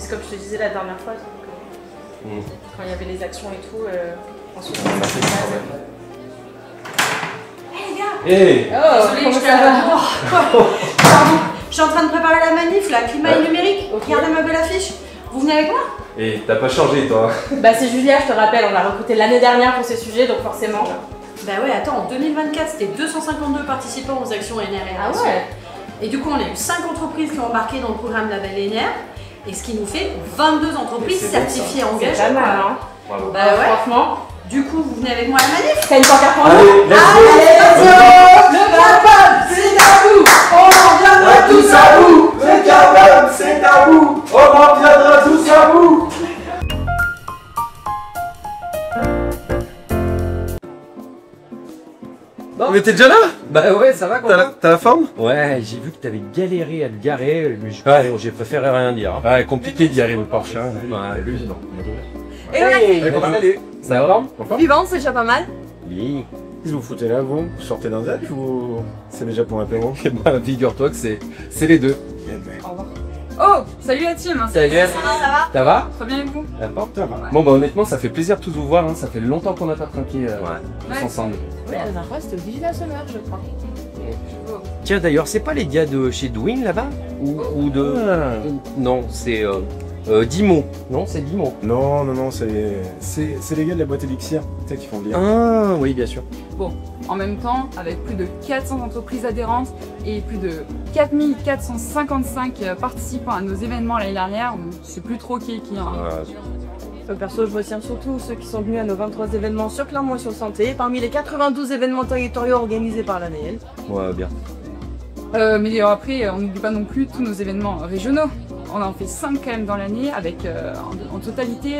c'est comme je te disais la dernière fois, quand il y avait les actions et tout, ensuite on Merci. Hé les gars! Hey. Désolée, pardon, je suis en train de préparer la manif là, climat et numérique. Regardez ma belle affiche. Vous venez avec moi? Et t'as pas changé toi? Bah c'est Julia, je te rappelle, on a recruté l'année dernière pour ces sujets, donc forcément. Bah ouais, attends, en 2024, c'était 252 participants aux actions NR. Ah ouais. Et du coup, on a eu 5 entreprises qui ont embarqué dans le programme Label NR, et ce qui nous fait 22 entreprises certifiées engagées. C'est pas mal, hein. Bravo. Bah ouais. Franchement, du coup, vous venez avec moi à la manif? T'as une pancarte pour nous? Allez, let's go. Le capable, c'est à vous! On viendra tous à vous! Le capable, c'est à vous. On en viendra tous à vous. Bon. Mais t'es déjà là? Bah ouais, ça va quoi. T'as la forme? Ouais, j'ai vu que t'avais galéré à te garer, mais j'ai préféré rien dire. Ouais, compliqué d'y arriver le Porsche. Hein. Ouais, lui, non. Et ouais. Allez. Ça va? Vivant, c'est déjà pas mal. Oui. Qu'est-ce que vous foutez là, vous sortez d'un zèle ou c'est déjà pour un apéro? Eh ben, figure-toi que c'est les deux. Au revoir. Oh, salut la team. Salut. Ça va? Très bien et vous? N'importe. Bon bah honnêtement ça fait plaisir de tous vous voir, hein. Ça fait longtemps qu'on n'a pas trinqué tous ensemble. Ouais, la dernière fois, c'était au Digital Summer, je crois. Tiens, d'ailleurs, c'est pas les gars de chez Douyin là-bas ou de... Non, c'est Dimo. Non, c'est Dimo. Non, c'est les gars de la boîte Elixir, tu sais, qui font le lien. Ah, oui, bien sûr. Bon, en même temps, avec plus de 400 entreprises adhérentes et plus de 4455 participants à nos événements l'année dernière, c'est plus trop qui est qui. Hein. Perso, je retiens surtout ceux qui sont venus à nos 23 événements sur Clermont et sur Santé, parmi les 92 événements territoriaux organisés par l'ANL. Ouais, bien. Mais après, on n'oublie pas non plus tous nos événements régionaux. On en fait 5 quand même dans l'année, avec en totalité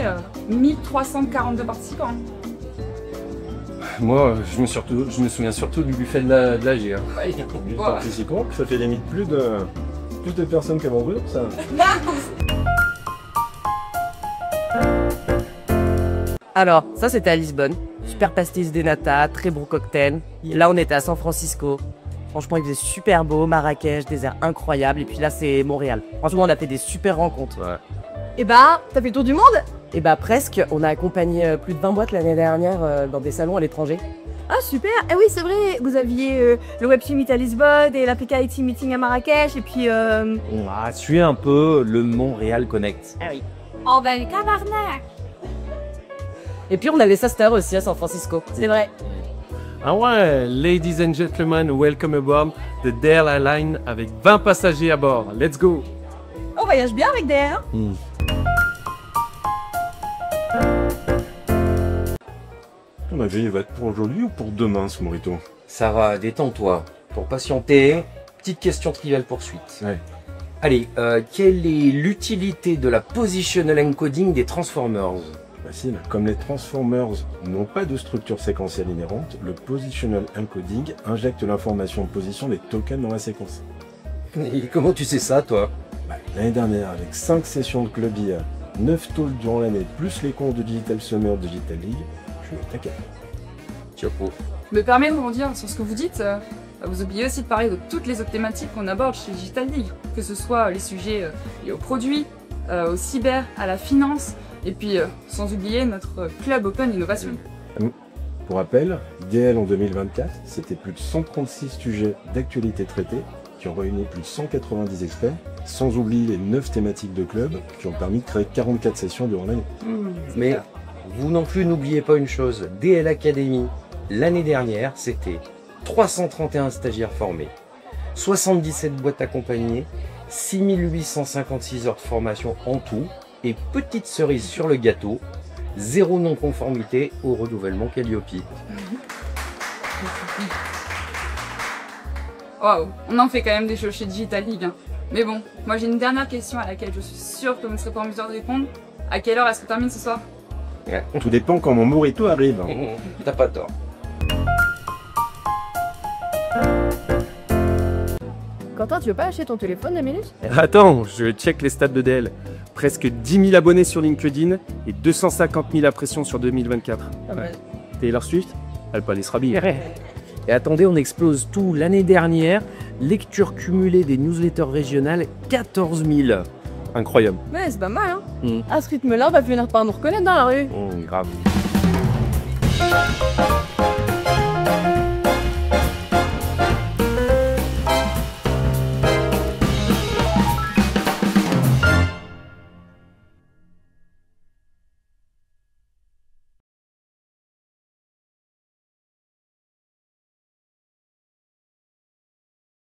1342 participants. Moi je me souviens surtout du buffet de l'AG. Hein. Juste participants, puis ça fait limite plus de personnes qu'avant vous, ça. Alors, ça c'était à Lisbonne. Super pastis de nata, très beau cocktail. Là, on était à San Francisco. Franchement, il faisait super beau, Marrakech, des airs incroyables. Et puis là, c'est Montréal. Franchement, on a fait des super rencontres. Ouais. Et bah, t'as fait le tour du monde? Et bah, presque. On a accompagné plus de 20 boîtes l'année dernière dans des salons à l'étranger. Ah super. Eh oui, c'est vrai, vous aviez le Web Summit à Lisbonne et l'APK IT Meeting à Marrakech et puis On a suivi un peu le Montréal Connect. Ah oui. Oh ben cabarnak. Et puis on avait Saster aussi à San Francisco. C'est vrai. Ah ouais, ladies and gentlemen, welcome aboard the Dell Airline avec 20 passagers à bord. Let's go! On voyage bien avec DR. On a vu, il va être pour aujourd'hui ou pour demain, ce Morito? Ça va, détends-toi. Pour patienter, petite question triviale pour suite. Ouais. Allez, quelle est l'utilité de la positional encoding des Transformers? Facile. Comme les Transformers n'ont pas de structure séquentielle inhérente, le Positional Encoding injecte l'information de position des tokens dans la séquence. Et comment tu sais ça, toi? L'année dernière, avec 5 sessions de Club IA, 9 talks durant l'année, plus les cours de Digital Summer, Digital League, je suis au taquet. Chapeau. Je me permets de rebondir sur ce que vous dites. Vous oubliez aussi de parler de toutes les autres thématiques qu'on aborde chez Digital League, que ce soit les sujets liés aux produits, au cyber, à la finance, et puis sans oublier notre club Open Innovation. Pour rappel, DL en 2024, c'était plus de 136 sujets d'actualité traités qui ont réuni plus de 190 experts, sans oublier les 9 thématiques de club qui ont permis de créer 44 sessions durant l'année. Mais vous non plus n'oubliez pas une chose, DL Academy, l'année dernière, c'était 331 stagiaires formés, 77 boîtes accompagnées, 6856 heures de formation en tout, et petite cerise sur le gâteau, 0 non-conformité au renouvellement Calliope. Waouh, on en fait quand même des choses chez Digital League. Hein. Mais bon, moi j'ai une dernière question à laquelle je suis sûre que vous ne serez pas en mesure de répondre. À quelle heure est-ce qu'on termine ce soir? Tout dépend quand mon Morito arrive. T'as pas tort. Quentin, tu veux pas lâcher ton téléphone 2 minutes? Attends, je check les stats de Dell. Presque 10 000 abonnés sur LinkedIn et 250 000 impressions sur 2024. Ouais. Taylor Swift, elle peut aller se rhabiller. Et attendez, on explose tout. L'année dernière, lecture cumulée des newsletters régionales, 14 000. incroyable. Ouais, c'est pas mal, hein. À ce rythme-là, on va finir par nous reconnaître dans la rue. Grave.